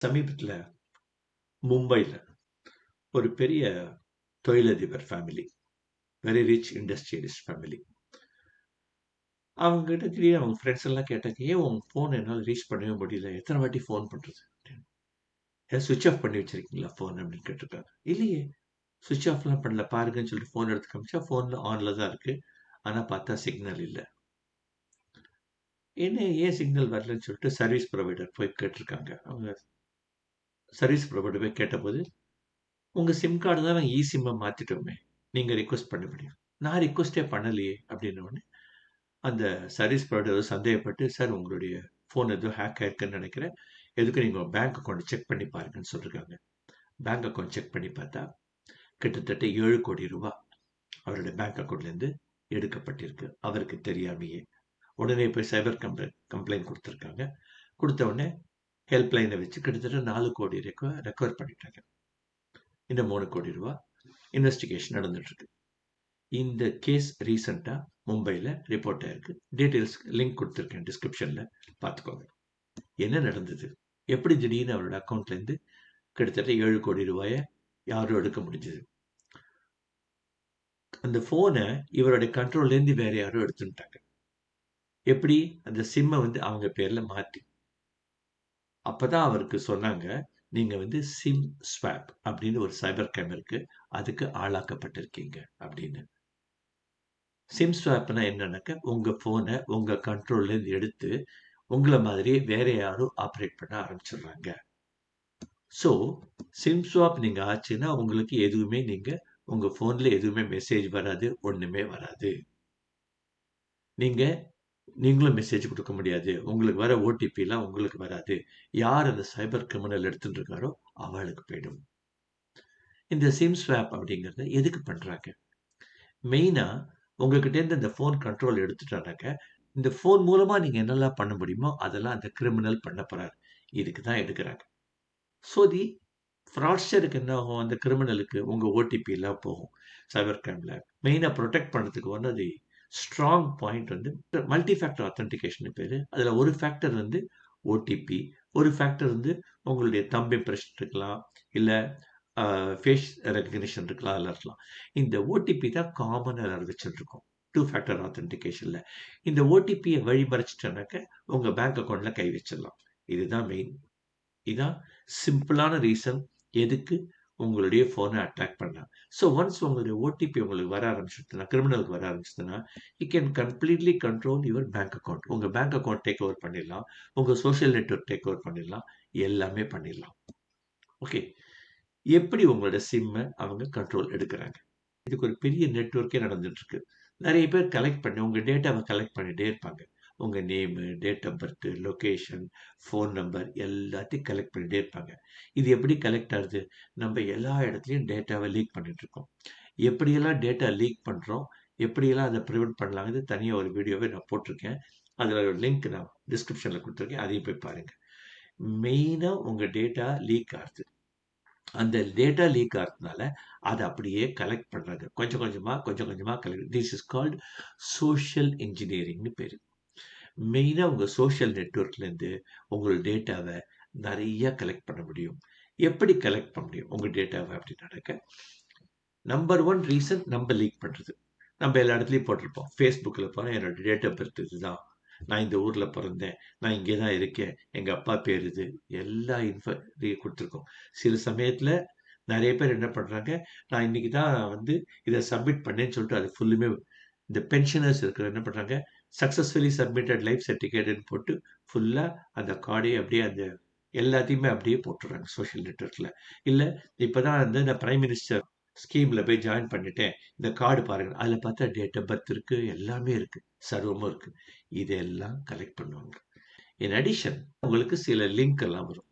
சமீபத்துல மும்பைல ஒரு பெரிய தொழிலதிபர் family, very rich industrialist family. அவங்க கிட்ட திடீர்னு அவங்க ஃப்ரெண்ட்ஸ் எல்லாம் கேட்டாங்க, "ஏன் உங்க ஃபோன் என்னால ரீச் பண்ணவே முடியல? எத்தனை வாட்டி ஃபோன் பண்றது?" அப்படின்னு. "ஏன் ஸ்விட்ச் ஆஃப் பண்ணி வச்சிருக்கீங்களா ஃபோன்?" அப்படின்னு கேட்டிருக்காங்க. "இல்லையே, ஸ்விட்ச் ஆஃப்லாம் பண்ணல. பாருங்கன்னு" சொல்லிட்டு ஃபோன் எடுத்து காமிச்சா, ஃபோன்ல ஆன்ல தான் இருக்கு. ஆனா பார்த்தா சிக்னல் இல்ல. ஏன் சிக்னல் வரலன்னு சொல்லிட்டு சர்வீஸ் புரொவைடர் போய் கேட்டிருக்காங்க. அவங்க சர்வீஸ் புரொவைடர் போய் கேட்டபோது, "உங்க சிம் கார்டு தான் நாங்க சிம்ம மாத்திட்டோமே. நீங்க ரிக்வெஸ்ட் பண்ண முடியும்." "நான் ரிக்வெஸ்ட்டே பண்ணலையே" அப்படின்ன உடனே அந்த சர்வீஸ் ப்ரொவைடர் ஏதோ சந்தேகப்பட்டு, "சார் உங்களுடைய ஃபோன் ஏதோ ஹேக் ஆயிருக்குன்னு நெனைக்கிறேன். எதுக்கும் நீங்க உங்க பேங்க் அக்கவுண்ட் செக் பண்ணி பாருங்கன்னு" சொல்லிருக்காங்க. பேங்க் அக்கவுண்ட் செக் பண்ணி பார்த்தா, கிட்டத்தட்ட ரூ. 7,00,00,000 அவருடைய பேங்க் அக்கவுண்ட்லேருந்து எடுக்கப்பட்டிருக்கு. அவருக்கு தெரியாமயே. உடனே போய் சைபர் கம்ப்ளைண்ட் குடுத்துருக்காங்க. குடுத்த உடனே ஹெல்ப் லைன வச்சு கிட்டத்தட்ட 4,00,00,000 ரெக்கவர் பண்ணிட்டாங்க. இன்னும் ரூ. 3,00,00,000 இன்வெஸ்டிகேஷன் நடந்துட்டு இருக்கு. இந்த கேஸ் ரீசென்ட்டா மும்பைல ரிப்போர்ட் ஆயிருக்கு. டீட்டெயில்ஸ் லிங்க் குடுத்திருக்கேன் டிஸ்கிரிப்ஷன்ல பார்த்துக்கோங்க. என்ன நடந்தது? எப்படி திடீர்னு அவரோட அக்கவுண்ட்லேருந்து கிட்டத்தட்ட ரூ. 7,00,00,000 யாரோ எடுக்க முடிஞ்சது? அந்த ஃபோன இவருடைய கண்ட்ரோல்லேருந்து வேற யாரோ எடுத்துட்டாங்க. எப்படி? அந்த சிம்ம அவங்க பேர்ல மாத்தி. அப்பதான் அவருக்கு சொன்னாங்க, "நீங்க சிம் ஸ்வாப் அப்படின்னு ஒரு சைபர் கிரைம் இருக்கு. அதுக்கு ஆளாக்கப்பட்டிருக்கீங்க" அப்படின்னு. சிம் ஸ்வாப்னா என்னன்னாக்க, உங்க ஃபோன உங்க கண்ட்ரோல்லேருந்து எடுத்து, உங்கள மாதிரியே வேற யாரோ ஆப்பரேட் பண்ண ஆரம்பிச்சுடுறாங்க. ஸோ, சிம் ஸ்வாப் நீங்க ஆச்சுன்னா, உங்களுக்கு எதுவுமே உங்க ஃபோன்ல எதுவுமே மெசேஜ் வராது. ஒண்ணுமே வராது. நீங்க நீங்களும் மெசேஜ் குடுக்க முடியாது. உங்களுக்கு வர ஓடிபிலாம் உங்களுக்கு வராது. யார் அந்த சைபர் கிரிமினல் எடுத்துட்டு இருக்காரோ, அவளுக்கு போயிடும். இந்த சிம் ஸ்வாப் அப்படிங்கிறத எதுக்கு பண்றாங்க? மெயினா உங்ககிட்டேருந்து இந்த ஃபோன் கண்ட்ரோல் எடுத்துட்டானாக்க, இந்த ஃபோன் மூலமா நீங்க என்னெல்லாம் பண்ண முடியுமோ, அதெல்லாம் அந்த கிரிமினல் பண்ண போறாரு. இதுக்கு தான் எடுக்குறாங்க. ஸோ, ஃப்ராட்ஸ்டருக்கு என்ன ஆகும்? அந்த கிரிமினலுக்கு உங்க ஓடிபிலாம் போகும். சைபர் கிரைம்ல. மெயினா புரொடெக்ட் பண்றதுக்கு one of the strong point multi factor authentication பேரு. அதுல ஒரு ஃபேக்டர் ஓடிபி. ஒரு ஃபேக்டர் உங்களுடைய தம்ப் இம்ப்ரஷன் இருக்கலாம். இல்ல ஃபேஸ் ரெகக்னிஷன் இருக்கலாம். அதெல்லாம் இருக்கலாம். இந்த ஓடிபி தான் காமனா எல்லாரும் வச்சுட்டுருக்கோம். 2 ஃபேக்டர் ஆத்தென்டிகேஷன்ல. இந்த ஓடிபிய வழிமறைச்சுட்டோம்னாக்க, உங்க பேங்க் அக்கவுண்ட்ல கை வச்சிடலாம். இதுதான் மெயின். இதான் சிம்பிளான ரீசன் எதுக்கு உங்களுடைய ஃபோனை அட்டாக் பண்ணலாம். ஸோ ஒன்ஸ் உங்களுடைய ஓடிபி உங்களுக்கு வர ஆரம்பிச்சுதுன்னா, கிரிமினலுக்கு வர ஆரம்பிச்சுதுன்னா, you can completely control your bank account. உங்க பேங்க் அக்கவுண்ட் டேக் ஓவர் பண்ணிடலாம். உங்க சோஷியல் நெட்வொர்க் டேக் ஓவர் பண்ணிடலாம். எல்லாமே பண்ணிடலாம். ஓகே. எப்படி உங்களோட சிம்ம அவங்க கண்ட்ரோல் எடுக்குறாங்க? இதுக்கு ஒரு பெரிய நெட்வொர்க்கே நடந்துட்டு இருக்கு. நெறைய பேர் கலெக்ட் பண்ணி உங்க டேட்டாவ கலெக்ட் பண்ணிட்டே இருப்பாங்க. உங்க name, date of birth, location, phone number எல்லாத்தையும் கலெக்ட் பண்ணிட்டே இருப்பாங்க. இது எப்படி கலெக்ட் ஆகுது? நம்ம எல்லா இடத்துலயும் டேட்டாவ லீக் பண்ணிட்டு இருக்கோம். எப்படியெல்லாம் டேட்டா லீக் பண்றோம், எப்படியெல்லாம் அத பிரிவென்ட் பண்ணலாங்கிறது தனியா ஒரு வீடியோவே நான் போட்டிருக்கேன். அதுல ஒரு லிங்க் நான் டிஸ்கிரிப்ஷன்ல குடுத்துருக்கேன். அதையும் போய் பாருங்க. மெயினா உங்க டேட்டா லீக் ஆகுது. அந்த டேட்டா லீக் ஆகுறதுனால, அத அப்படியே கலெக்ட் பண்றாங்க. கொஞ்சம் கொஞ்சமா, கொஞ்சம் கொஞ்சமா collect this is called social என்ஜினியரிங்ன்னு பேரு. மெயினா உங்க சோசியல் நெட்வொர்க்லேருந்து உங்களோட டேட்டாவ நெறைய கலெக்ட் பண்ண முடியும். எப்படி கலெக்ட் பண்ண முடியும் உங்க டேட்டாவ அப்படின்னாக்க, நம்பர் 1 ரீசன் நம்ப லீக் பண்றது. நம்ப எல்லா இடத்துலயும் போட்டிருப்போம். Facebookல போனா என்னோட டேட் ஆஃப் பர்த் இதுதான். நான் இந்த ஊர்ல பொறந்தேன். நான் இங்கே தான் இருக்கேன். எங்க அப்பா பேர் இது. எல்லா குடுத்துருக்கோம். சில சமயத்துல நெறைய பேர் என்ன பண்றாங்க, நான் இன்னைக்கு தான் இத சப்மிட் பண்ணேன்னு சொல்லிட்டு அது ஃபுல்லுமே இந்த பென்ஷனர்ஸ் இருக்கிற என்ன பண்றாங்க, சக்சஸ்ஃபுல்லி சப்மிட்டட் லைஃப் சர்டிஃபிகேட்ன்னு போட்டு ஃபுல்லா அந்த கார்டையும் அப்படியே எல்லாத்தையுமே அப்படியே போட்டுர்றாங்க சோசியல் நெட்வொர்க்ல. இல்ல இப்பதான் நான் பிரைம் மினிஸ்டர் ஸ்கீம்ல போய் ஜாயின் பண்ணிட்டேன். இந்த கார்டு பாருங்க. அதுல பார்த்தா டேட் ஆஃப் பர்த் இருக்கு. எல்லாமே இருக்கு. சர்வமும் இருக்கு. இதெல்லாம் கலெக்ட் பண்ணுவாங்க. இன் அடிஷன் உங்களுக்கு சில லிங்க் எல்லாம் வரும்.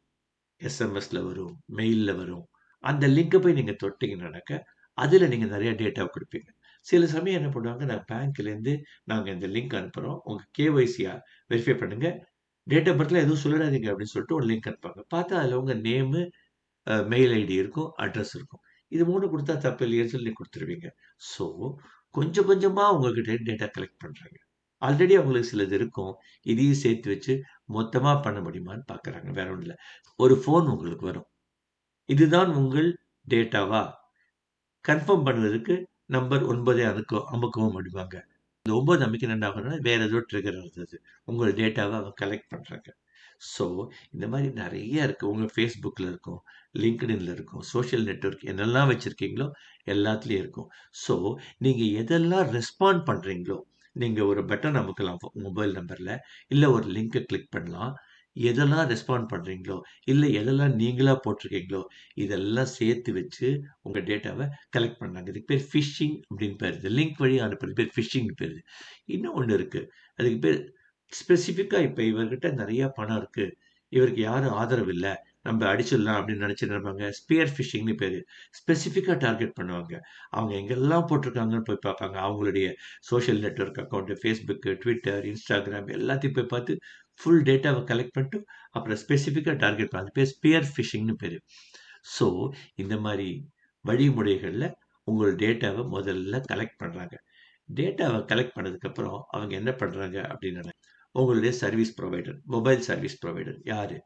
எஸ்எம்எஸ்ல வரும், மெயில்ல வரும். அந்த லிங்க போய் நீங்க தொட்டீங்கன்னாக்க, அதுல நீங்க நெறைய டேட்டா குடுப்பீங்க. சில சமயம் என்ன பண்ணுவாங்க, நான் பேங்க்லேருந்து நாங்க இந்த லிங்க் அனுப்புறோம். உங்க கேஒய்சியா வெரிஃபை பண்ணுங்க. டேட் ஆஃப் பர்த்லாம் எதுவும் சொல்லிடாதீங்க அப்படின்னு சொல்லிட்டு ஒரு லிங்க் அனுப்புவாங்க. பார்த்தா அதுல உங்க நேமு, மெயில் ஐடி இருக்கும், அட்ரஸ் இருக்கும். இது 3 குடுத்தா தப்பு இல்லையேன்னு சொல்லி நீங்க குடுத்துருவீங்க. ஸோ கொஞ்சம் கொஞ்சமா உங்ககிட்ட டேட்டா கலெக்ட் பண்றாங்க. ஆல்ரெடி அவங்களுக்கு சிலது இருக்கும். இதையும் சேர்த்து வச்சு மொத்தமா பண்ண முடியுமான்னு பார்க்குறாங்க. வேற ஒண்ணும் இல்ல. ஒரு ஃபோன் உங்களுக்கு வரும். இதுதான் உங்கள் டேட்டாவா? கன்ஃபார்ம் பண்ணுவதற்கு நம்பர் 9 அமுக்கவும் முடியுமாங்க. இந்த 9 அமைக்க என்ன ஆகும்னா, வேற ஏதோ ட்ரிகர் ஆகுது. உங்கள் டேட்டாவ அவங்க கலெக்ட் பண்றாங்க. ஸோ, இந்த மாரி நெறைய இருக்கு. உங்க Facebookல இருக்கும், LinkedInல இருக்கும், சோசியல் நெட்வொர்க் என்னெல்லாம் வச்சிருக்கீங்களோ, எல்லாத்துலயும் இருக்கும். ஸோ, நீங்க எதெல்லாம் ரெஸ்பாண்ட் பண்றீங்களோ, நீங்க ஒரு பட்டன் அமுக்கலாம் மொபைல் நம்பர்ல. இல்ல ஒரு லிங்க கிளிக் பண்ணலாம். எதெல்லாம் ரெஸ்பாண்ட் பண்றீங்களோ, இல்ல எதெல்லாம் நீங்களா போட்டிருக்கீங்களோ, இதெல்லாம் சேர்த்து வச்சு உங்க டேட்டாவ கலெக்ட் பண்றாங்க. இதுக்கு பேர் ஃபிஷிங் அப்படின்னு பேரு. இந்த லிங்க் வழியா அனுப்புறது பேர் ஃபிஷிங்ன்னு பேரு. இன்னும் ஒண்ணு இருக்கு. அதுக்கு பேர் ஸ்பெசிஃபிக்கா இப்ப இவர்கிட்ட நெறைய பணம் இருக்கு. இவருக்கு யாரும் ஆதரவு இல்ல. நம்ப அடிச்சிடலாம் அப்படின்னு நினைச்சுட்டு இருப்பாங்க. ஸ்பியர் ஃபிஷிங்ன்னு பேரு. ஸ்பெசிஃபிக்கா டார்கெட் பண்ணுவாங்க. அவங்க எங்கெல்லாம் போட்டிருக்காங்கன்னு போய் பார்ப்பாங்க. அவங்களுடைய social network account, Facebook, Twitter, Instagram எல்லாத்தையும் போய் பார்த்து ஃபுல் டேட்டாவ கலெக்ட் பண்ணிட்டு, அப்புறம் ஸ்பெசிஃபிக்கா டார்கெட் அது பேர் ஸ்பியர் ஃபிஷிங்ன்னு பேரு. ஸோ, இந்த மாரி வழிமுறைகள்ல உங்கள் டேட்டாவ முதல்ல கலெக்ட் பண்றாங்க. டேட்டாவ கலெக்ட் பண்ணதுக்கப்புறம் அவங்க என்ன பண்றாங்க அப்படின்னா, உங்களுடைய service provider, mobile service provider யாரு?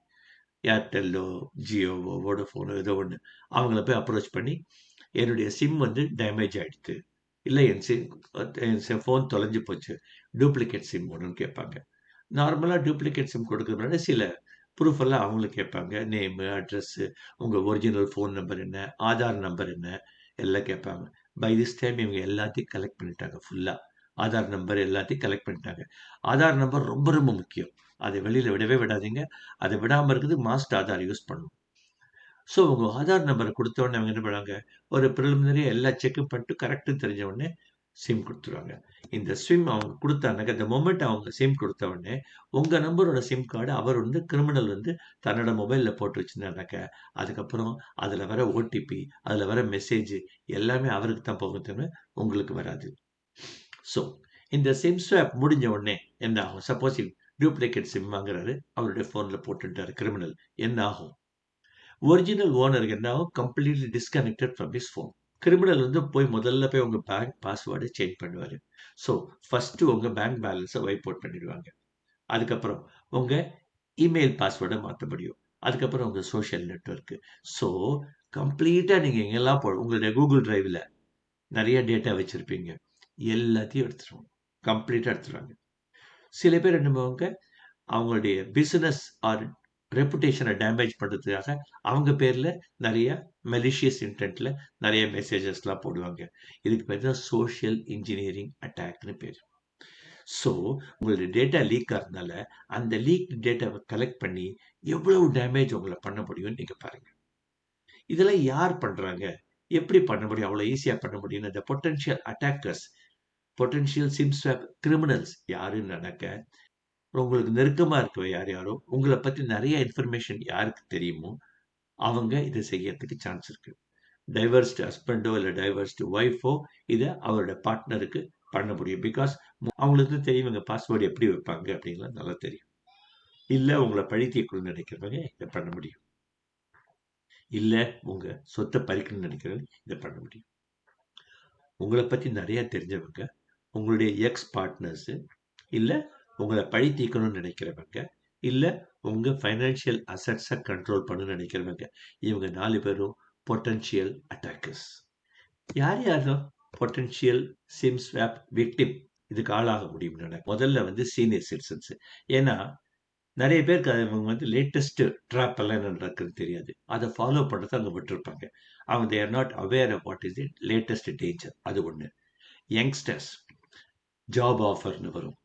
ஏர்டெல்லோ, ஜியோவோ, வோடஃபோனோ ஏதோ ஒண்ணு. அவங்கள போய் அப்ரோச் பண்ணி, என்னுடைய சிம் வந்து டேமேஜ் ஆயிடுத்து. இல்ல என் ஃபோன் தொலைஞ்சு போச்சு. டூப்ளிகேட் சிம் வேணும்னு கேட்பாங்க. நார்மலா டூப்ளிகேட் சிம் கொடுக்கறதுக்கு முன்னாடி சில ப்ரூஃப் எல்லாம் அவங்களும் கேட்பாங்க. நேமு, அட்ரஸு, உங்க ஒரிஜினல் ஃபோன் நம்பர் என்ன? ஆதார் நம்பர் என்ன? எல்லாம் கேட்பாங்க. பை திஸ் டைம் இவங்க எல்லாத்தையும் கலெக்ட் பண்ணிட்டாங்க ஃபுல்லா. ஆதார் நம்பர் எல்லாத்தையும் கலெக்ட் பண்ணிட்டாங்க. ஆதார் நம்பர் ரொம்ப ரொம்ப முக்கியம். அதை வெளியில விடவே விடாதீங்க. அதை விடாம இருக்கிறதுக்கு மாஸ்டர் ஆதார் யூஸ் பண்ணணும். ஸோ உங்க ஆதார் நம்பர குடுத்த உடனே அவங்க என்ன பண்ணுவாங்க, ஒரு பிரிலிமினரியா எல்லா செக்கும் பண்ணிட்டு கரெக்ட்ன்னு தெரிஞ்ச உடனே சிம் குடுத்துருவாங்க. இந்த சிம் அவங்க குடுத்தானாக்க, the மொமெண்ட் அவங்க சிம் குடுத்த உடனே, உங்க நம்பரோட சிம் கார்ட அவர் வந்து கிரிமினல் வந்து தன்னோட மொபைல்ல போட்டு வச்சிருந்தாருனாக்க, அதுக்கப்புறம் அதுல வர ஓடிபி, அதுல வர மெசேஜ் எல்லாமே அவருக்கு தான் போகும் தவிர உங்களுக்கு வராது. ஸோ இந்த சிம் ஸ்வாப் முடிஞ்ச உடனே என்ன ஆகும்? சப்போஸ் டூப்ளிகேட் சிம் வாங்குறாரு, அவருடைய ஃபோன்ல போட்டுட்டாரு கிரிமினல். என்ன ஆகும்? ஒரிஜினல் ஓனருக்கு என்ன ஆகும்? Completely disconnected from his phone. Criminal வந்து போய் முதல்ல போய் உங்க பேங்க் பாஸ்வேர்ட சேஞ்ச் பண்ணுவாரு. ஸோ, ஃபர்ஸ்ட்டு உங்க பேங்க் பேலன்ஸ வைப் அவுட் பண்ணிடுவாங்க. அதுக்கப்புறம் உங்க இமெயில் பாஸ்வேர்ட மாத்த முடியும். அதுக்கப்புறம் உங்க சோசியல் நெட்வொர்க். ஸோ, கம்ப்ளீட்டா நீங்க எங்கெல்லாம் உங்களுடைய Google Driveல நெறைய டேட்டா வச்சிருப்பீங்க. எல்லாத்தையும் எடுத்துருவாங்க. கம்ப்ளீட்டா எடுத்துருவாங்க. சில பேர் என்ன பண்ணுவாங்க, அவங்களுடைய பிசினஸ் ஆர் ரெப்புடேஷன டேமேஜ் பண்றதுக்காக அவங்க பேர்ல நெறைய மலிஷியஸ் இன்டென்ட்ல நெறைய மெசேஜஸ்லாம் போடுவாங்க. இதுக்கு பேர் தான் சோசியல் இன்ஜினியரிங் அட்டாக்ன்னு பேரு. ஸோ, உங்களுடைய டேட்டா லீக் ஆகுறதுனால, அந்த லீக்ட் டேட்டாவ கலெக்ட் பண்ணி எவ்வளவு டேமேஜ் உங்கள பண்ண முடியும்னு நீங்க பாருங்க. இதெல்லாம் யார் பண்றாங்க? எப்படி பண்ண முடியும்? அவ்வளோ ஈஸியா பண்ண முடியும்னு இந்த potential attackers, potential SIM swap criminals யாருன்னாக்க, உங்களுக்கு நெருக்கமா இருக்கவ யாரோ, உங்கள பத்தி நெறைய இன்ஃபர்மேஷன் யாருக்கு தெரியுமோ, அவங்க இத செய்யறதுக்கு சான்ஸ் இருக்கு. டைவர்ஸ்டு ஹஸ்பண்டோ, இல்ல டைவர்ஸ்டு ஒய்ஃபோ இத அவரோட பார்ட்னருக்கு பண்ண முடியும். பிகாஸ் அவங்களுக்கு தெரியும் இவங்க பாஸ்வேர்ட் எப்படி வைப்பாங்க அப்படிங்கிறது நல்லா தெரியும். இல்ல உங்கள பழி தீர்க்கணும்னு நினைக்கிறவங்க இத பண்ண முடியும். இல்ல உங்க சொத்த பறிக்கணும்னு நினைக்கிறவங்க இத பண்ண முடியும். உங்கள பத்தி நெறைய தெரிஞ்சவங்க, உங்களுடைய எக்ஸ் பார்ட்னர்ஸு, இல்ல உங்கள பழி தீர்க்கணும்னு நினைக்கிறவங்க, இல்ல உங்க ஃபைனான்சியல் அசெட்ஸ கண்ட்ரோல் பண்ணணும்னு நினைக்கிறவங்க. இவங்க 4 பேரும் பொட்டன்ஷியல் அட்டாக்கர்ஸ். யார் யாரெல்லாம் பொட்டன்ஷியல் சிம் ஸ்வாப் விக்டிம் இதுக்கு ஆளாக முடியும்னா, முதல்ல வந்து சீனியர் சிட்டிசன்ஸ். ஏன்னா, நெறைய பேருக்கு அவங்க வந்து லேட்டஸ்ட் ட்ராப் எல்லாம் என்ன நடக்குதுன்னு தெரியாது. அத ஃபாலோ பண்றத அங்க விட்டுருப்பாங்க. அவங்க they are not aware of what is the latest danger. அது ஒண்ணு. யங்ஸ்டர்ஸ் ஜாப் ஆஃபர்ன்னு வரும்.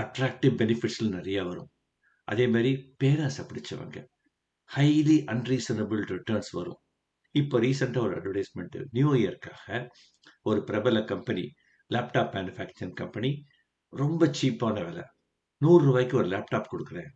அட்ராக்டிவ் பெனிஃபிட்ஸ்ன்னு நெறைய வரும். அதே மாரி பேராசை பிடிச்சவங்க. ஹைலி அன்ரீசனபிள் ரிட்டர்ன்ஸ் வரும். இப்போ ரீசென்ட்டா ஒரு அட்வர்டைஸ்மென்ட் நியூ இயர்க்காக ஒரு பிரபல கம்பெனி, லேப்டாப் மேனுஃபேக்சரிங் கம்பெனி ரொம்ப சீப்பான விலை. ரூ. 100க்கு ஒரு லேப்டாப் குடுக்குறேன்.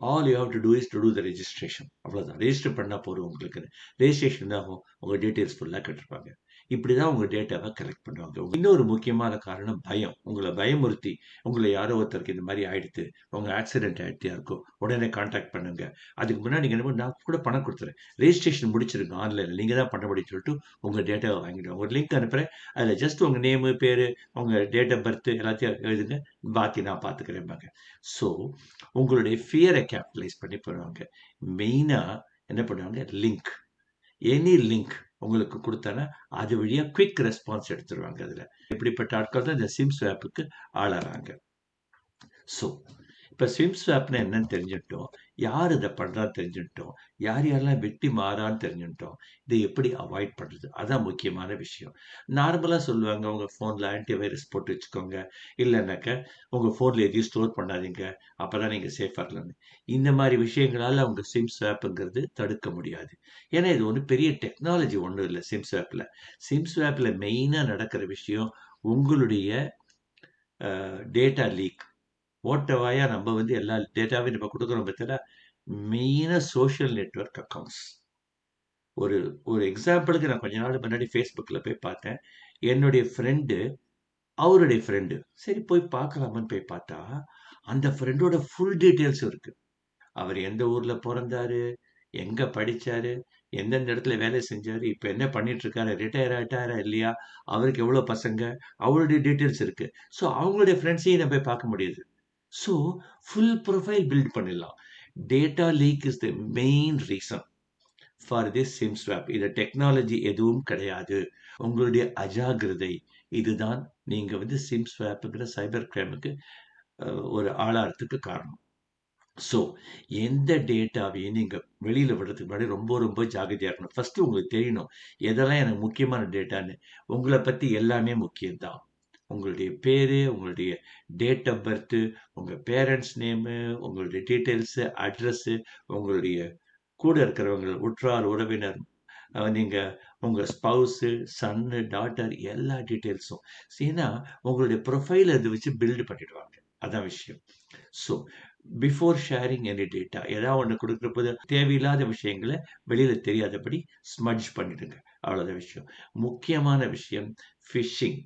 All you have to do is to do the registration. அவ்வளோதான். ரெஜிஸ்டர் பண்ணா போதும் உங்களுக்கு. ரெஜிஸ்ட்ரேஷன் என்ன ஆகும்? உங்க டீட்டெயில்ஸ் ஃபுல்லா கேட்டிருப்பாங்க. இப்படிதான் உங்க டேட்டாவை கலெக்ட் பண்ணுவாங்க. இன்னொரு முக்கியமான காரணம் பயம். உங்கள பயமுறுத்தி, உங்கள யாரோ ஒருத்தருக்கு இந்த மாரி ஆயிடுத்து, உங்க ஆக்சிடென்ட் ஆயிடுத்து யாருக்கோ, உடனே கான்டாக்ட் பண்ணுங்க. அதுக்கு முன்னாடி நீங்க என்ன நான் கூட பணம் குடுத்துறேன். ரெஜிஸ்ட்ரேஷன் முடிச்சிருங்க ஆன்லைன்ல. நீங்க தான் பண்ண முடியும்னு சொல்லிட்டு உங்க டேட்டாவ வாங்கிடுவாங்க. ஒரு லிங்க் அனுப்புறேன். அதுல ஜஸ்ட் உங்க நேமு, பேரு, உங்க டேட் ஆஃப் பர்த் எல்லாத்தையும் எழுதுங்க. பாக்கி நான் பாத்துக்கிறேன்பாங்க. ஸோ உங்களுடைய ஃபியரை கேபிட்டலைஸ் பண்ணி பண்ணுவாங்க. மெயினா என்ன பண்ணுவாங்க? லிங்க். எனி லிங்க் உங்களுக்கு குடுத்தானா, அது வழியா குயிக் ரெஸ்பான்ஸ் எடுத்துருவாங்க அதுல. இப்படிப்பட்ட ஆட்கள் தான் இந்த சிம் ஸ்வாப்புக்கு ஆளாறாங்க. ஸோ, இப்ப சிம் ஸ்வாப்னா என்னன்னு தெரிஞ்சுட்டோம். யார் இத பண்றான்னு தெரிஞ்சுட்டோம். யார் யாரெல்லாம் விக்டிம் ஆறான்னு தெரிஞ்சுட்டோம். இதை எப்படி அவாய்ட் பண்றது? அதான் முக்கியமான விஷயம். நார்மலா சொல்லுவாங்க, உங்க ஃபோன்ல ஆன்டி வைரஸ் போட்டு வச்சுக்கோங்க. இல்லன்னாக்க, உங்க ஃபோன்ல எதையும் ஸ்டோர் பண்ணாதீங்க. அப்பதான் நீங்க சேஃபா இருக்கலாம்ன்னு. இந்த மாரி விஷயங்களால உங்க சிம் ஸ்வாப்ங்கிறது தடுக்க முடியாது. ஏன்னா, இது ஒண்ணும் பெரிய டெக்னாலஜி ஒண்ணும் இல்ல சிம் ஸ்வாப்ல. சிம் ஸ்வாப்ல மெயினா நடக்கிற விஷயம், உங்களுடைய டேட்டா லீக். ஓட்ட வாயா நம்ம வந்து எல்லா டேட்டாவையும் நம்ம குடுக்குறோம் பார்த்தீங்களா? மெயினா சோசியல் நெட்வொர்க் அக்கவுண்ட்ஸ். ஒரு ஒரு எக்ஸாம்பிளுக்கு நான் கொஞ்ச நாள் முன்னாடி Facebookல போய் பார்த்தேன். என்னுடைய ஃப்ரெண்டு, அவருடைய ஃப்ரெண்டு. சரி போய் பார்க்கலாமான்னு போய் பார்த்தா, அந்த ஃப்ரெண்டோட ஃபுல் டீட்டெயில்ஸும் இருக்கு. அவர் எந்த ஊர்ல பொறந்தாரு, எங்க படிச்சாரு, எந்தெந்த இடத்துல வேலை செஞ்சாரு, இப்ப என்ன பண்ணிட்டு இருக்காரு, ரிட்டயர் ஆயிட்டாரா இல்லையா, அவருக்கு எவ்வளோ பசங்க, அவருடைய டீட்டெயில்ஸ் இருக்கு. ஸோ அவங்களுடைய ஃப்ரெண்ட்ஸையும் நம்ம போய் பார்க்க முடியுது. ஸோ ஃபுல் ப்ரொஃபைல் பில்ட் பண்ணிடலாம். Data leak is the main reason for this SIM swap. இது டெக்னாலஜி எதுவும் கிடையாது. உங்களுடைய அஜாக்கிரதை. இதுதான் நீங்க வந்து சிம் ஸ்வாப்ங்கிற சைபர் கிரைமுக்கு ஒரு ஆளாறதுக்கு காரணம். ஸோ, எந்த டேட்டாவையும் நீங்க வெளியில விடுறதுக்கு முன்னாடி ரொம்ப, ரொம்ப ஜாக்கிரதையா இருக்கணும். ஃபர்ஸ்ட்டு உங்களுக்கு தெரியணும். எதெல்லாம் எனக்கு முக்கியமான டேட்டான்னு. உங்கள பத்தி எல்லாமே முக்கியம் தான். உங்களுடைய பேரு, உங்களுடைய டேட் ஆஃப் பர்த்து, உங்க பேரண்ட்ஸ் நேமு, உங்களுடைய டீட்டெயில்ஸு, அட்ரஸு, உங்களுடைய கூட இருக்கிறவங்க, உற்றார், உறவினர், நீங்க உங்க ஸ்பவுஸு, சன்னு, டாட்டர் எல்லா டீட்டெயில்ஸும். ஏன்னா, உங்களுடைய ப்ரொஃபைல் அத வச்சு பில்ட் பண்ணிடுவாங்க. அதான் விஷயம். So, before sharing any data ஏதாவது ஒண்ணு குடுக்குறபோது தேவையில்லாத விஷயங்கள வெளியில தெரியாதபடி ஸ்மட்ஜ் பண்ணிடுங்க. அவ்வளோதான் விஷயம். முக்கியமான விஷயம் ஃபிஷிங்.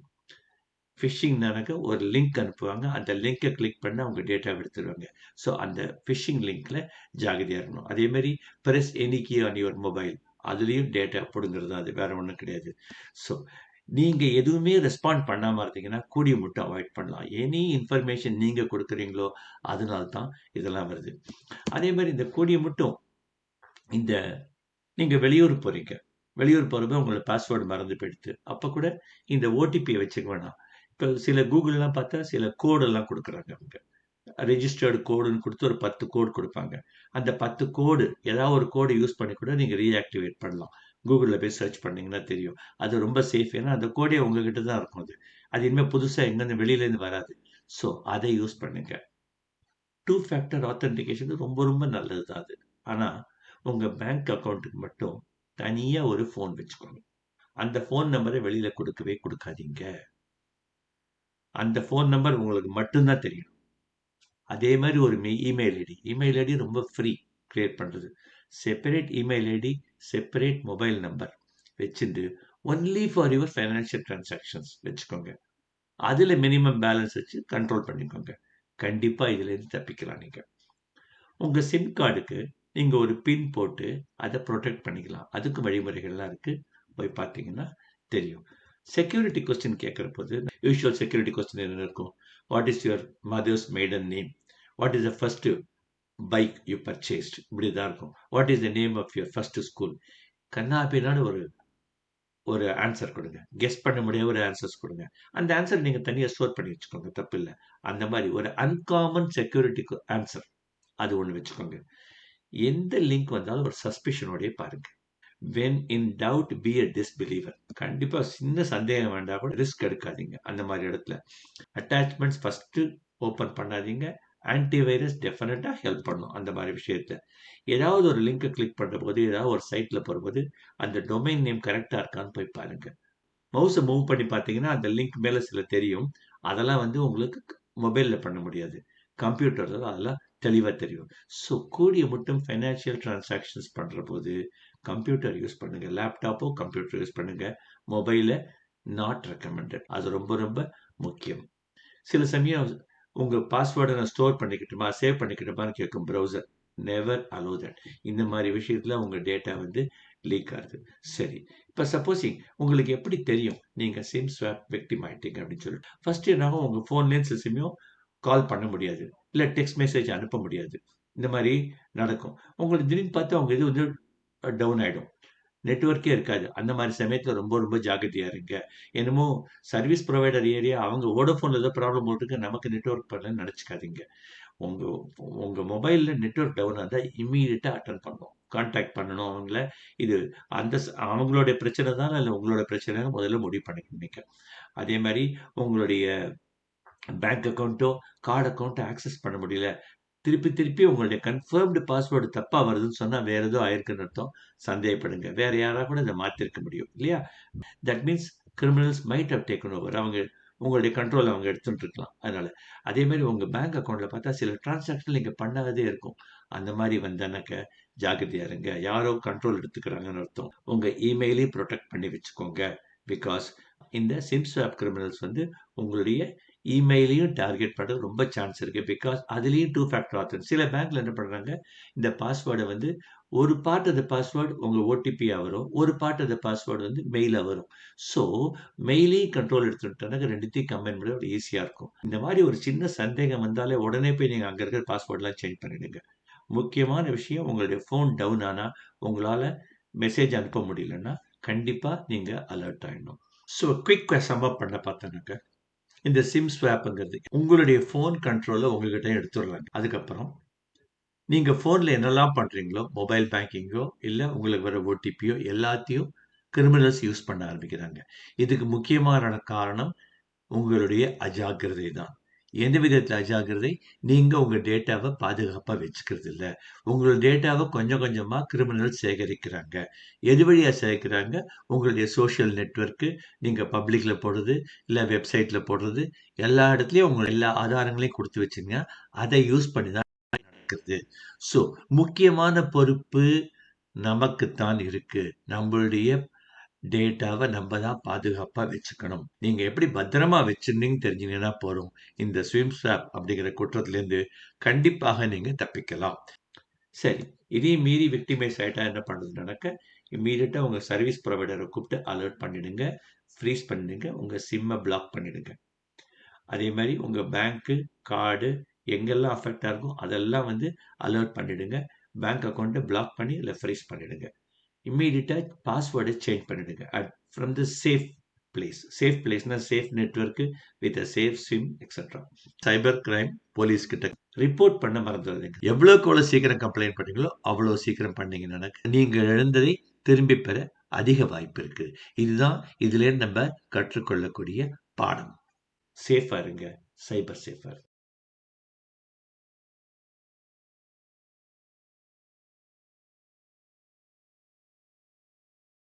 ஃபிஷிங்னாக்க ஒரு லிங்க் அனுப்புவாங்க. அந்த லிங்க கிளிக் பண்ணா உங்க டேட்டாவ எடுத்துருவாங்க. ஸோ, அந்த ஃபிஷிங் லிங்க்ல ஜாக்கிரதையா இருக்கணும். அதே மாரி press any key on your mobile. அதுலயும் டேட்டா புடுங்குறது தான் அது. வேற ஒண்ணும் கிடையாது. ஸோ, நீங்க எதுவுமே ரெஸ்பாண்ட் பண்ணாம இருந்தீங்கன்னா, கூடிய மட்டும் அவாய்ட் பண்ணலாம். எனி இன்ஃபர்மேஷன் நீங்க குடுக்குறீங்களோ, அதனால தான் இதெல்லாம் வருது. அதே மாரி இந்த கூடிய மட்டும் இந்த நீங்க வெளியூர் போறீங்க. வெளியூர் போறப்ப உங்களோட பாஸ்வேர்ட் மறந்து போயிடுத்து. அப்ப கூட இந்த ஓடிபிய வச்சுக்க வேணாம். இப்ப சில கூகுள்லாம் பார்த்தா சில கோட் எல்லாம் குடுக்குறாங்க அவங்க. ரெஜிஸ்டர்ட் கோடுன்னு குடுத்து ஒரு 10 கோட் குடுப்பாங்க. அந்த 10 கோடு ஏதாவது ஒரு கோட யூஸ் பண்ணி கூட நீங்க ரீஆக்டிவேட் பண்ணலாம். கூகுள்ல போய் சர்ச் பண்ணீங்கன்னா தெரியும். அது ரொம்ப சேஃப். ஏன்னா அந்த கோடே உங்ககிட்ட தான் இருக்கும் அது. அது இனிமே புதுசா எங்கேருந்து வெளியிலேருந்து வராது. ஸோ அத யூஸ் பண்ணுங்க. 2 ஃபேக்டர் ஆத்தென்டிகேஷன் ரொம்ப ரொம்ப நல்லது தான் அது. ஆனா உங்க பேங்க் அக்கவுண்ட்க்கு மட்டும் தனியா ஒரு ஃபோன் வச்சுக்கோங்க. அந்த ஃபோன் நம்பர வெளியில குடுக்கவே குடுக்காதீங்க. அந்த ஃபோன் நம்பர் உங்களுக்கு மட்டும் தான் தெரியும். அதே மாரி ஒரு இமெயில் ஐடி. இமெயில் ஐடி ரொம்ப ஃப்ரீ கிரியேட் பண்றது. Separate email ID, separate mobile number வச்சுண்டு, only for your financial transactions வச்சுக்கோங்க. அதுல மினிமம் பேலன்ஸ் வச்சு கண்ட்ரோல் பண்ணிக்கோங்க. கண்டிப்பா இதுலேருந்து தப்பிக்கலாம் நீங்க. உங்க சிம் கார்டுக்கு நீங்க ஒரு பின் போட்டு அத புரொடெக்ட் பண்ணிக்கலாம். அதுக்கு வழிமுறைகள்லாம் இருக்கு. போய் பார்த்தீங்கன்னா தெரியும். செக்யூரிட்டி கொஸ்டின் கேட்கிறபோது, யூசுவல் செக்யூரிட்டி கொஸ்டின் என்ன இருக்கும்? What is your mother's maiden name? What is the first bike you purchased? இப்படிதான் இருக்கும். What is the name of your first school? கன்னாபின்னான்னு ஒரு ஒரு ஆன்சர் கொடுங்க. கெஸ் பண்ண முடியாத ஒரு ஆன்சர்ஸ் கொடுங்க. அந்த ஆன்சர் நீங்க தனியா ஸ்டோர் பண்ணி வச்சுக்கோங்க. தப்பில்ல. அந்த மாரி ஒரு அன்காமன் செக்யூரிட்டி ஆன்சர் அது ஒண்ணு வச்சுக்கோங்க. எந்த லிங்க் வந்தாலும் ஒரு சஸ்பிஷனோடயே பாருங்க. When in doubt be a disbeliever. கண்டிப்பா சின்ன சந்தேகம் வேண்டாம் கூட ரிஸ்க் எடுக்காதீங்க. அந்த மாரி இடத்துல. அட்டாச்மெண்ட்ஸ் ஃபர்ஸ்ட் ஓப்பன் பண்ணாதீங்க. ஆன்டி வைரஸ் டெஃபினட்டா ஹெல்ப் பண்ணும். அந்த மாரி விஷயத்துல. ஏதாவது ஒரு லிங்க் கிளிக் பண்றபோது, ஏதாவது ஒரு சைட்ல போறபோது, அந்த டொமைன் நேம் கரெக்ட்டா இருக்கான்னு போய் பாருங்க. மவுஸ மூவ் பண்ணி பார்த்தீங்கன்னா, அந்த லிங்க் மேல சில தெரியும். அதெல்லாம் வந்து உங்களுக்கு மொபைல்ல பண்ண முடியாது. கம்ப்யூட்டர்ல தான் அதெல்லாம் தெளிவா தெரியும். ஸோ கூடிய மட்டும் ஃபைனான்சியல் டிரான்சாக்ஷன்ஸ் பண்ற போது கம்ப்யூட்டர் யூஸ் பண்ணுங்க. லேப்டாப்போ கம்ப்யூட்டர் யூஸ் பண்ணுங்க. மொபைல நாட் ரெக்கமெண்டட். அது ரொம்ப ரொம்ப முக்கியம். சில சமயம் உங்க பாஸ்வேர்டை நான் ஸ்டோர் பண்ணிக்கிட்டுமா, சேவ் பண்ணிக்கிட்டுமான்னு கேட்கும் ப்ரௌசர். Never allow that. இந்த மாதிரி விஷயத்துல உங்க டேட்டா வந்து லீக் ஆகுது. சரி. இப்ப சப்போஸிங் உங்களுக்கு எப்படி தெரியும் நீங்க சிம் ஸ்வாப் விக்டிம் ஆயிட்டீங்க அப்படின்னு சொல்லிட்டு? ஃபர்ஸ்ட் என்னாகும், உங்க ஃபோன்லேயும் சில சமயம் கால் பண்ண முடியாது. இல்ல டெக்ஸ்ட் மெசேஜ் அனுப்ப முடியாது. இந்த மாதிரி நடக்கும். உங்களுக்கு திடீர்னு பார்த்து அவங்க இது வந்து டவுன் ஆயிடும். நெட்வொர்க்கே இருக்காது. அந்த மாதிரி சமயத்துல ரொம்ப ரொம்ப ஜாக்கிரதையா இருங்க. என்னமோ சர்வீஸ் புரொவைடர் ஏரியா அவங்க வோடஃபோன்ல ஏதோ ப்ராப்ளம் போட்டுருக்கு, நமக்கு நெட்வொர்க் பண்ணலன்னு நினைச்சுக்காதீங்க. உங்க உங்க மொபைல்ல நெட்வொர்க் டவுன் ஆனா இம்மீடியட்டா அட்டெண்ட் பண்ணணும். கான்டாக்ட் பண்ணணும் அவங்கள. இது அவங்களுடைய பிரச்சனை தானா இல்ல உங்களோட பிரச்சனைன்னு முதல்ல முடிவு பண்ணிக்கணும் நீங்க. அதே மாதிரி உங்களுடைய பேங்க் அக்கவுண்ட்டோ, கார்டு அக்கவுண்ட்டோ ஆக்சஸ் பண்ண முடியல. திருப்பி திருப்பி உங்களுடைய கன்ஃபர்ம்டு பாஸ்வேர்டு தப்பா வருதுன்னு சொன்னா வேற ஏதோ ஆயிருக்குன்னு அர்த்தம். சந்தேகப்படுங்க. வேற யாரா கூட இத மாத்திருக்க முடியும். இல்லையா? That means criminals might have taken over. அவங்க உங்களுடைய கண்ட்ரோல் அவங்க எடுத்துட்டு இருக்கலாம். அதனால. அதே மாரி உங்க பேங்க் அக்கவுண்ட்ல பார்த்தா சில டிரான்சாக்ஷன் நீங்க பண்ணாததே இருக்கும். அந்த மாரி வந்தானாக்க ஜாக்கிரதையா இருங்க. யாரோ கண்ட்ரோல் எடுத்துக்கிறாங்கன்னு அர்த்தம். உங்க இமெயிலையும் புரொடெக்ட் பண்ணி வச்சுக்கோங்க. பிகாஸ் இந்த சிம் ஸ்வாப் கிரிமினல்ஸ் வந்து உங்களுடைய இமெயிலையும் டார்கெட் பண்ண ரொம்ப சான்ஸ் இருக்கு. பிகாஸ் அதுலயும் 2 ஃபேக்டர் ஆத்தென்டிகேஷன். சில பேங்க்ல என்ன பண்றாங்க, இந்த பாஸ்வேர்ட வந்து ஒரு பார்ட் ஆஃப் த பாஸ்வேர்ட் உங்க ஓடிபியா வரும். ஒரு பார்ட் ஆஃப் த பாஸ்வேர்ட் வந்து மெயிலா வரும். ஸோ மெயிலையும் கண்ட்ரோல் எடுத்துட்டோம்னாக்க 2த்தையும் கம்பைன் பண்ண ஈஸியா இருக்கும். இந்த மாதிரி ஒரு சின்ன சந்தேகம் வந்தாலே உடனே போய் நீங்க அங்க இருக்கிற பாஸ்வேர்ட்லாம் சேஞ்ச் பண்ணிடுங்க. முக்கியமான விஷயம், உங்களுடைய ஃபோன் டவுன் ஆனா, உங்களால மெசேஜ் அனுப்ப முடியலன்னா, கண்டிப்பா நீங்க அலர்ட் ஆயிடணும். ஸோ குயிக் சம் அப் பண்ண பார்த்தோம்னாக்க, இந்த சிம் ஸ்வாப்ங்கிறது உங்களுடைய ஃபோன் கண்ட்ரோல உங்ககிட்ட எடுத்துடுறாங்க. அதுக்கப்புறம் நீங்க ஃபோன்ல என்னெல்லாம் பண்றீங்களோ, மொபைல் பேங்கிங்கோ, இல்ல உங்களுக்கு வர ஓடிபியோ எல்லாத்தையும் கிரிமினல்ஸ் யூஸ் பண்ண ஆரம்பிக்கிறாங்க. இதுக்கு முக்கியமான காரணம் உங்களுடைய அஜாக்கிரதை தான். எந்த விதத்தில அஜாக்கிரதை? நீங்க உங்க டேட்டாவ பாதுகாப்பா வச்சுக்கிறது இல்ல. உங்களோட டேட்டாவ கொஞ்சம் கொஞ்சமா கிரிமினல்ஸ் சேகரிக்கிறாங்க. எது வழியா சேகரிக்கிறாங்க? உங்களுடைய சோசியல் நெட்வொர்க்கு, நீங்க பப்ளிக்ல போடுறது, இல்ல வெப்சைட்ல போடுறது, எல்லா இடத்துலயும் உங்க எல்லா ஆதாரங்களையும் குடுத்து வச்சுங்க. அதை யூஸ் பண்ணி தான் நடக்குது. ஸோ முக்கியமான பொறுப்பு நமக்குத்தான் இருக்கு. நம்மளுடைய டேட்டாவ நம்ம தான் பாதுகாப்பா வச்சுக்கணும். நீங்க எப்படி பத்திரமா வச்சிருந்தீங்கன்னு தெரிஞ்சீங்கன்னா போதும். இந்த ஸ்விம் ஸ்வாப் அப்படிங்கிற குற்றத்திலேருந்து கண்டிப்பாக நீங்க தப்பிக்கலாம். சரி. இதையும் மீறி விக்டிமைஸ் ஆயிட்டா என்ன பண்றதுனாக்க, இம்மீடியட்டா உங்க சர்வீஸ் புரொவைடர கூப்பிட்டு அலர்ட் பண்ணிடுங்க. ஃப்ரீஸ் பண்ணிடுங்க. உங்க சிம்ம பிளாக் பண்ணிடுங்க. அதே மாரி உங்க பேங்க்கு, கார்டு எங்கெல்லாம் அஃபெக்ட் ஆகும் அதெல்லாம் வந்து அலர்ட் பண்ணிடுங்க. பேங்க் அக்கவுண்ட்ட பிளாக் பண்ணி இல்ல ஃப்ரீஸ் பண்ணிடுங்க. இம்மீடியட்டா பாஸ்வேர்ட சேஞ்ச் பண்ணிடுங்க. From the safe place. Safe பிளேஸ்னா safe network with a safe SIM etcetera. Cyber crime police கிட்ட ரிப்போர்ட் பண்ண மறந்துடாதீங்க. எவ்வளவுக்கு எவ்வளவு சீக்கிரம் கம்ப்ளைண்ட் பண்ணீங்களோ அவ்வளவு சீக்கிரம் பண்ணீங்கன்னா நீங்க இழந்ததை திரும்பி பெற அதிக வாய்ப்பு இருக்கு. இதுதான் இதுல நம்ம கற்றுக்கொள்ளக்கூடிய பாடம். சேஃபா இருங்க. சைபர் சேஃபா இருங்க.